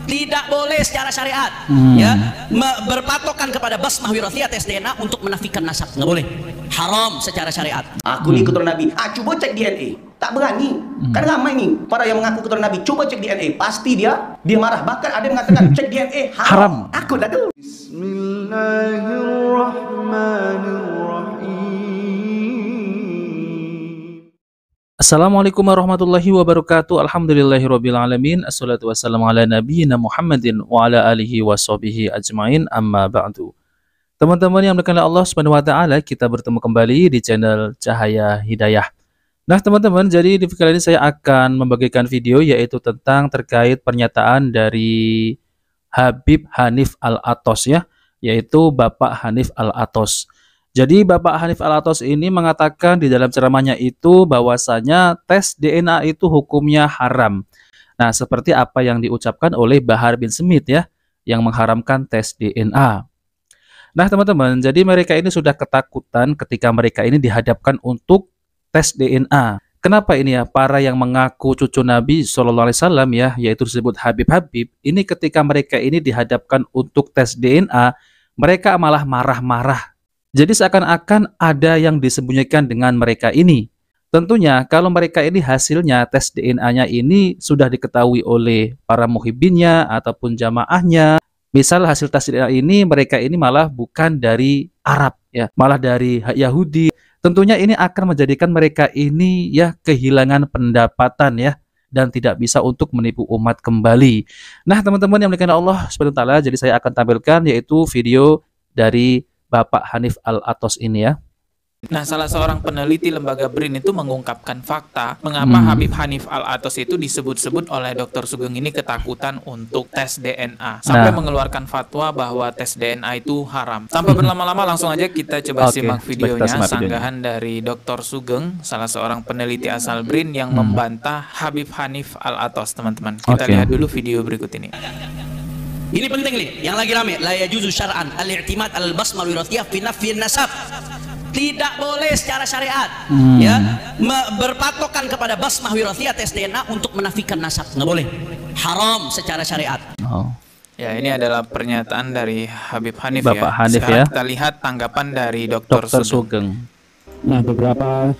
Tidak boleh secara syariat ya berpatokan kepada basmah wirathiyah tes DNA untuk menafikan nasab, nggak boleh, haram secara syariat. Aku ni keturunan Nabi, coba cek DNA, tak berani. Kan ramai nih para yang mengaku keturunan Nabi, coba cek DNA, pasti dia marah. Bahkan ada yang mengatakan cek DNA haram. Aku dah tu. Bismillahirrahmanirrahim. Assalamualaikum warahmatullahi wabarakatuh. Alhamdulillahirrabbilalamin. Assalatu wassalamu ala nabiyyina Muhammadin wa ala alihi wa sahbihi ajmain, amma ba'du. Teman-teman yang dimuliakan Allah Subhanahu wa taala, kita bertemu kembali di channel Cahaya Hidayah. Nah, teman-teman, jadi di kali ini saya akan membagikan video yaitu tentang terkait pernyataan dari Habib Hanif Al-Athos ya, yaitu Bapak Hanif Al-Athos. Jadi Bapak Hanif Al-Athos ini mengatakan di dalam ceramahnya itu bahwasanya tes DNA itu hukumnya haram. Nah, seperti apa yang diucapkan oleh Bahar bin Smith ya, yang mengharamkan tes DNA. Nah, teman-teman, jadi mereka ini sudah ketakutan ketika mereka ini dihadapkan untuk tes DNA. Kenapa ini ya? Para yang mengaku cucu Nabi SAW ya, yaitu disebut Habib-Habib, ini ketika mereka ini dihadapkan untuk tes DNA, mereka malah marah-marah. Jadi seakan-akan ada yang disembunyikan dengan mereka ini. Tentunya kalau mereka ini hasilnya tes DNA-nya ini sudah diketahui oleh para muhibbinnya ataupun jamaahnya. Misal hasil tes DNA ini mereka ini malah bukan dari Arab ya, malah dari Yahudi. Tentunya ini akan menjadikan mereka ini ya kehilangan pendapatan ya, dan tidak bisa untuk menipu umat kembali. Nah, teman-teman yang dimuliakan Allah Subhanahu wa taala, jadi saya akan tampilkan yaitu video dari Bapak Hanif Al-Athos ini ya. Nah, salah seorang peneliti lembaga BRIN itu mengungkapkan fakta mengapa Habib Hanif Al-Athos itu disebut-sebut oleh Dr. Sugeng ini ketakutan untuk tes DNA. Sampai mengeluarkan fatwa bahwa tes DNA itu haram. Tanpa berlama-lama langsung aja kita coba simak videonya, sanggahan dari Dr. Sugeng, salah seorang peneliti asal BRIN yang membantah Habib Hanif Al-Athos, teman-teman. Kita lihat dulu video berikut ini. Ini penting nih, yang lagi rame, la yajuzu syar'an al-i'timad al-basmah wirathiyah fi nafyi nasab. Tidak boleh secara syariat ya berpatokan kepada basmah wirathiyah tes DNA untuk menafikan nasab, nggak boleh, haram secara syariat. Ya, ini adalah pernyataan dari Habib Hanif Bapak ya. Hanif Sekarang ya. kita lihat tanggapan dari Dr. Sugeng. Nah, beberapa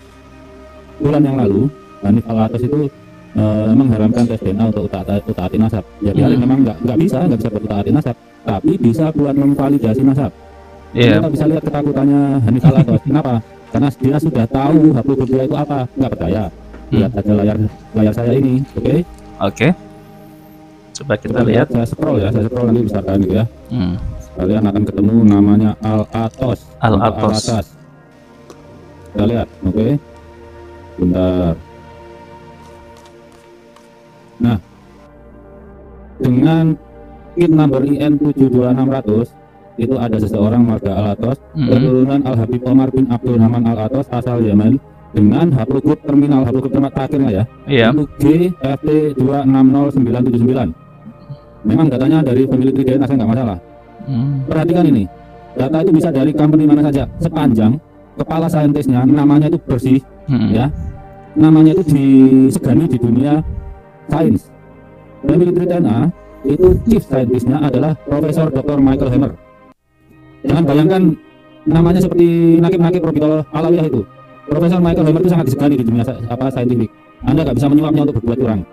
bulan yang lalu Hanif Al-Athos itu mengharamkan tes DNA untuk utaati nasab. Jadi memang nggak bisa buat utaati nasab, tapi bisa buat memvalidasi nasab. Kita bisa lihat ketakutannya Hanif Al-Athos. Kenapa? Karena dia sudah tahu haplogrup dia itu apa. Nggak percaya. Lihat aja layar saya ini, oke? Coba kita lihat. Saya scroll nanti besarkan gitu ya. Kalian akan ketemu namanya Al-Athos. Al-Athos. Kita lihat, bentar. Nah, dengan kit number IN 72600 itu ada seseorang marga Al-Athos, keturunan Al-Habib Omar bin Abdul Rahman Al-Athos asal Yemen, dengan haplogrup terminal terakhirnya ya, untuk GFT260979. Memang datanya dari family tree DNA, nggak masalah. Perhatikan ini, data itu bisa dari company mana saja, sepanjang kepala saintisnya namanya itu bersih ya, namanya itu disegani di dunia sains. Family tree DNA itu chief saintisnya adalah Profesor Dr. Michael Hammer. Jangan bayangkan namanya seperti nakib-nakib Robiqah Alawiyah itu. Profesor Michael Hammer itu sangat disegani di dunia saintifik. Anda nggak bisa menyuapnya untuk berbuat curang.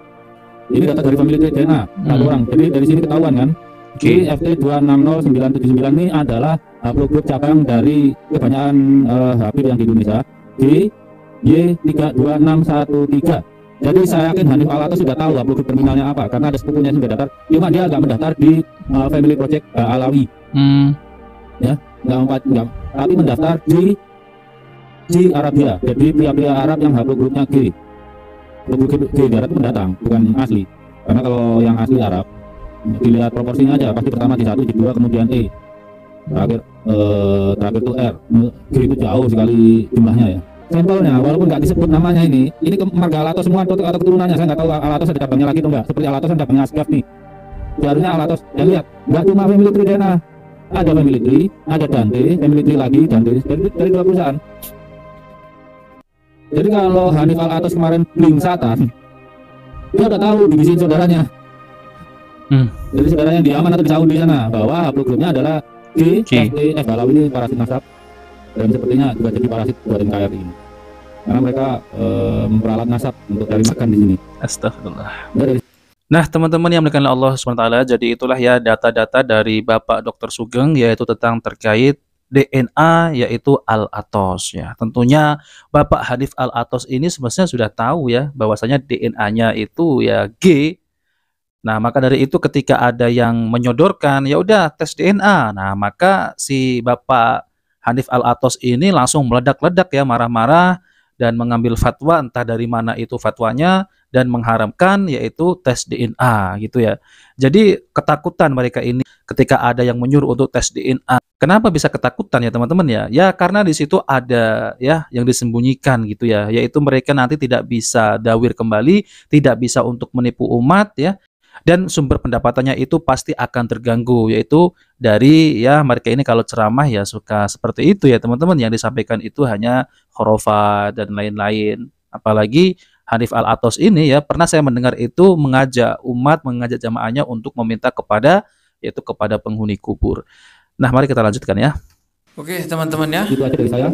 Ini data dari family tree DNA satu orang. Jadi dari sini ketahuan kan, GFT260979 ini adalah haplogrup cabang dari kebanyakan Habib yang di Indonesia, Y32613. Jadi saya yakin Hanif Al-Athos sudah tahu haplogrup terminalnya apa, karena ada sepupunya yang sudah daftar. Cuma dia nggak mendaftar di Family Project Alawi, ya, nggak, tapi mendaftar di Arabia. Jadi pria-pria Arab yang haplogrupnya G. Haplogrup G darat itu mendatang, bukan asli. Karena kalau yang asli Arab, dilihat proporsinya aja, pasti pertama di 1, di 2, kemudian E, terakhir itu R. G itu jauh sekali jumlahnya ya. Sampelnya walaupun nggak disebut namanya ini marga Al-Athos semua atau keturunannya, saya nggak tahu Al-Athos ada cabangnya lagi atau enggak. Seperti Al-Athos kan cabangnya Asgaf nih, seharusnya Al-Athos. Dan lihat, nggak cuma family tree DNA, ada family tree, ada Dante, family tree lagi, Dante dari 2 perusahaan. Jadi kalau Hanif Al-Athos kemarin bling satan, dia udah tahu divisi saudaranya. Jadi sebenarnya di Yaman atau di Saudi sana bahwa haplogrupnya adalah G, F kalau ini parasit nasab dan sepertinya juga jadi parasit buat NKRI ini. Karena mereka memperalat nasab untuk cari makan di sini. Astagfirullah. Nah, teman-teman yang dimuliakan Allah SWT, jadi itulah ya data-data dari Bapak Dr. Sugeng, yaitu tentang terkait DNA, yaitu Al-Athos ya. Tentunya Bapak Hanif Al-Athos ini semestinya sudah tahu ya bahwasanya DNA-nya itu ya G. Nah, maka dari itu ketika ada yang menyodorkan, ya udah tes DNA. Nah, maka si Bapak Hanif Al-Athos ini langsung meledak-ledak ya, marah-marah dan mengambil fatwa, entah dari mana itu fatwanya, dan mengharamkan yaitu tes DNA gitu ya. Jadi ketakutan mereka ini ketika ada yang menyuruh untuk tes DNA. Kenapa bisa ketakutan ya teman-teman ya? Ya karena di situ ada ya yang disembunyikan gitu ya, yaitu mereka nanti tidak bisa dawir kembali, tidak bisa untuk menipu umat ya. Dan sumber pendapatannya itu pasti akan terganggu, yaitu dari ya mereka ini kalau ceramah ya suka seperti itu ya teman-teman, yang disampaikan itu hanya khurafat dan lain-lain. Apalagi Hanif Al-Athos ini ya pernah saya mendengar itu mengajak umat, mengajak jamaahnya untuk meminta kepada yaitu kepada penghuni kubur. Nah, mari kita lanjutkan ya. Oke, teman-teman ya. Itu aja dari saya.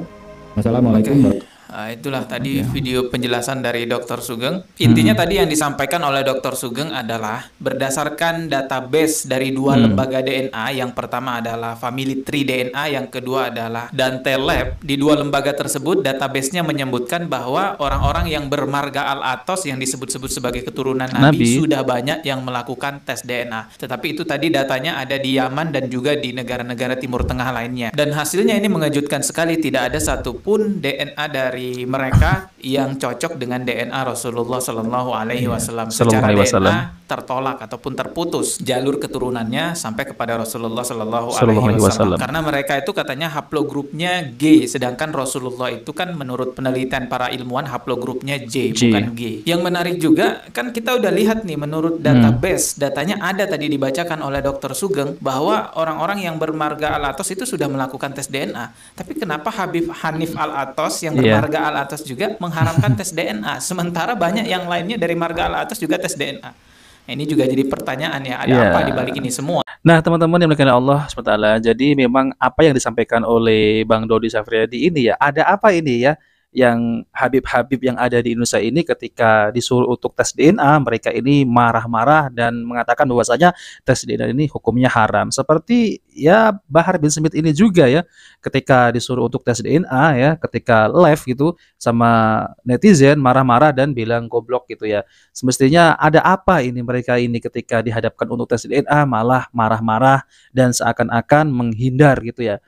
Wassalamualaikum. Itulah tadi video penjelasan dari Dr. Sugeng. Intinya tadi yang disampaikan oleh Dr. Sugeng adalah berdasarkan database dari dua lembaga DNA. Yang pertama adalah Family Tree DNA, yang kedua adalah Dante Lab. Di dua lembaga tersebut database-nya menyebutkan bahwa orang-orang yang bermarga Al-Athos yang disebut-sebut sebagai keturunan Nabi sudah banyak yang melakukan tes DNA. Tetapi itu tadi datanya ada di Yaman dan juga di negara-negara Timur Tengah lainnya. Dan hasilnya ini mengejutkan sekali, tidak ada satupun DNA dari mereka yang cocok dengan DNA Rasulullah Shallallahu Alaihi Wasallam. Secara DNA tertolak ataupun terputus jalur keturunannya sampai kepada Rasulullah Shallallahu Alaihi Wasallam. Karena mereka itu katanya haplogrupnya G, sedangkan Rasulullah itu kan menurut penelitian para ilmuwan haplogrupnya J, bukan G. Yang menarik juga kan kita udah lihat nih menurut database, datanya ada tadi dibacakan oleh Dr. Sugeng bahwa orang-orang yang bermarga Al-Athos itu sudah melakukan tes DNA. Tapi kenapa Habib Hanif Al-Athos yang bermarga Al-Athos juga mengharamkan tes DNA, sementara banyak yang lainnya dari marga Al-Athos juga tes DNA. Nah, ini juga jadi pertanyaan ya, ada apa di balik ini semua? Nah, teman-teman yang dimuliakan Allah SWT, jadi memang apa yang disampaikan oleh Bang Dodi Safriyadi ini ya, ada apa ini ya, yang Habib-Habib yang ada di Indonesia ini ketika disuruh untuk tes DNA, mereka ini marah-marah dan mengatakan bahwasanya tes DNA ini hukumnya haram. Seperti ya Bahar bin Smith ini juga ya, ketika disuruh untuk tes DNA ya, ketika live gitu sama netizen marah-marah dan bilang goblok gitu ya. Semestinya ada apa ini mereka ini ketika dihadapkan untuk tes DNA malah marah-marah dan seakan-akan menghindar gitu ya.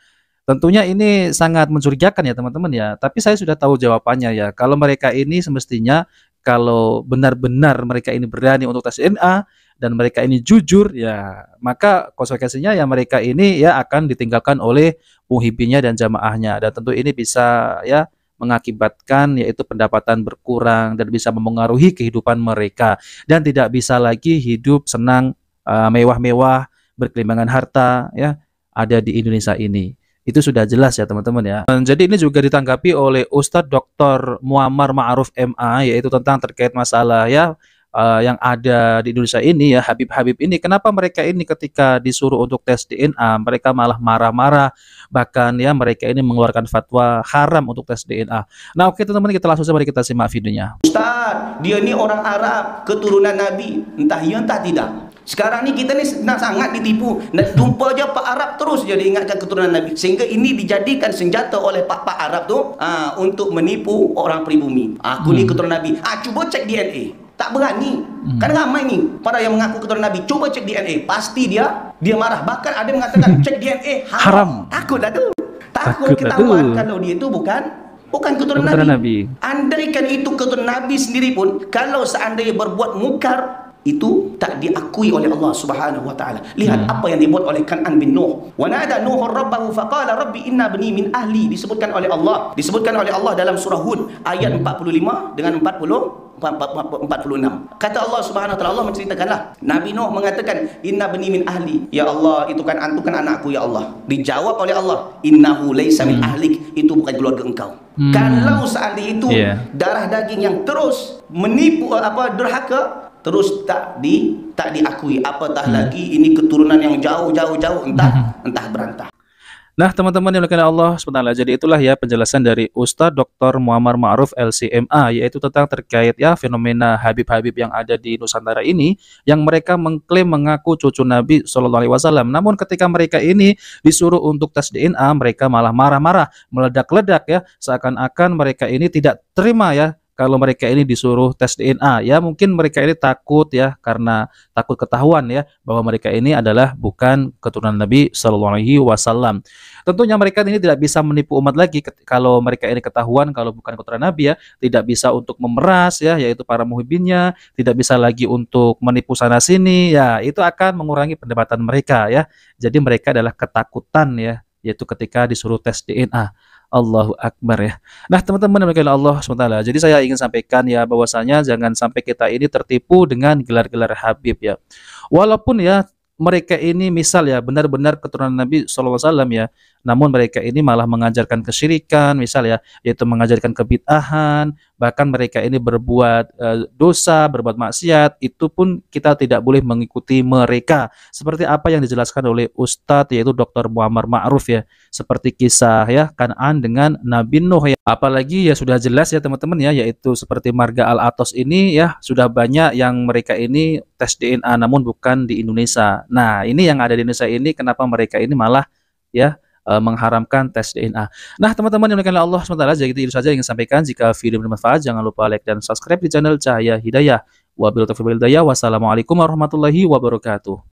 Tentunya ini sangat mencurigakan ya teman-teman ya, tapi saya sudah tahu jawabannya ya. Kalau mereka ini semestinya kalau benar-benar mereka ini berani untuk tes DNA dan mereka ini jujur ya, maka konsekuensinya ya mereka ini ya akan ditinggalkan oleh muhibbinya dan jamaahnya, dan tentu ini bisa ya mengakibatkan yaitu pendapatan berkurang dan bisa mempengaruhi kehidupan mereka dan tidak bisa lagi hidup senang mewah-mewah berkelimbangan harta ya ada di Indonesia ini. Itu sudah jelas ya teman-teman ya. Jadi ini juga ditanggapi oleh Ustadz Dr. Muammar Ma'ruf MA, yaitu tentang terkait masalah ya yang ada di Indonesia ini ya, Habib-Habib ini. Kenapa mereka ini ketika disuruh untuk tes DNA mereka malah marah-marah, bahkan ya mereka ini mengeluarkan fatwa haram untuk tes DNA. Nah oke teman-teman, kita langsung saja mari kita simak videonya. Ustaz, dia ni orang Arab, keturunan Nabi, entah ya entah tidak. Sekarang ni kita ni sangat ditipu dan jumpa je Pak Arab terus je diingatkan keturunan Nabi, sehingga ini dijadikan senjata oleh Pak Arab tu untuk menipu orang pribumi. Aku ni keturunan Nabi. Cuba cek DNA. Tak berani. Kan ramai ni para yang mengaku keturunan Nabi. Cuba cek DNA. Pasti dia marah. Bahkan ada yang mengatakan cek DNA haram. Takutlah tu. Takut ketahuan kalau dia tu bukan keturunan Nabi. Andaikan itu keturunan Nabi sendiri pun, kalau seandainya berbuat mungkar, itu tak diakui oleh Allah Subhanahu wa taala. Lihat apa yang dibuat oleh Kan'an bin Nuh. Wa nada Nuh rabbahu faqala rabbi inna bani min ahli. Disebutkan oleh Allah dalam surah Hud ayat 45 dengan 46. Kata Allah Subhanahu wa taala, Allah menceritakanlah Nabi Nuh mengatakan inna bani min ahli. Ya Allah, itu kan anakku ya Allah. Dijawab oleh Allah, innahu laisa min ahlik. Itu bukan keluarga engkau. Kalau seandainya itu darah daging yang terus menipu durhaka, terus tak diakui, apatah lagi ini keturunan yang jauh entah berantah. Nah, teman-teman yang dimuliakan Allah SWT, jadi itulah ya penjelasan dari Ustadz Dr. Muammar Ma'ruf LCMA, yaitu tentang terkait ya fenomena Habib-Habib yang ada di Nusantara ini, yang mereka mengklaim mengaku cucu Nabi SAW. Namun ketika mereka ini disuruh untuk tes DNA, mereka malah marah-marah, meledak-ledak ya, seakan-akan mereka ini tidak terima ya kalau mereka ini disuruh tes DNA. Ya mungkin mereka ini takut ya, karena takut ketahuan ya bahwa mereka ini adalah bukan keturunan Nabi SAW. Tentunya mereka ini tidak bisa menipu umat lagi kalau mereka ini ketahuan kalau bukan keturunan Nabi ya, tidak bisa untuk memeras ya, yaitu para muhibinnya, tidak bisa lagi untuk menipu sana sini ya, itu akan mengurangi pendapatan mereka ya. Jadi mereka adalah ketakutan ya, yaitu ketika disuruh tes DNA. Allahu Akbar ya. Nah, teman-teman yang dimuliakan Allah SWT, jadi saya ingin sampaikan ya bahwasanya jangan sampai kita ini tertipu dengan gelar-gelar Habib ya. Walaupun ya mereka ini misal ya benar-benar keturunan Nabi SAW ya, namun mereka ini malah mengajarkan kesyirikan misal ya, yaitu mengajarkan kebid'ahan, bahkan mereka ini berbuat dosa, berbuat maksiat, itu pun kita tidak boleh mengikuti mereka. Seperti apa yang dijelaskan oleh Ustadz yaitu Dr. Muammar Ma'ruf ya, seperti kisah ya Kan'an dengan Nabi Nuh ya. Apalagi ya sudah jelas ya teman-teman ya, yaitu seperti marga Al-Atos ini ya, sudah banyak yang mereka ini tes DNA namun bukan di Indonesia. Nah, ini yang ada di Indonesia ini kenapa mereka ini malah ya mengharamkan tes DNA. Nah, teman-teman yang dimuliakan Allah SWT, jadi itu saja yang ingin sampaikan. Jika video bermanfaat, jangan lupa like dan subscribe di channel Cahaya Hidayah. Wabillahi taufiq wal hidayah. Wassalamualaikum warahmatullahi wabarakatuh.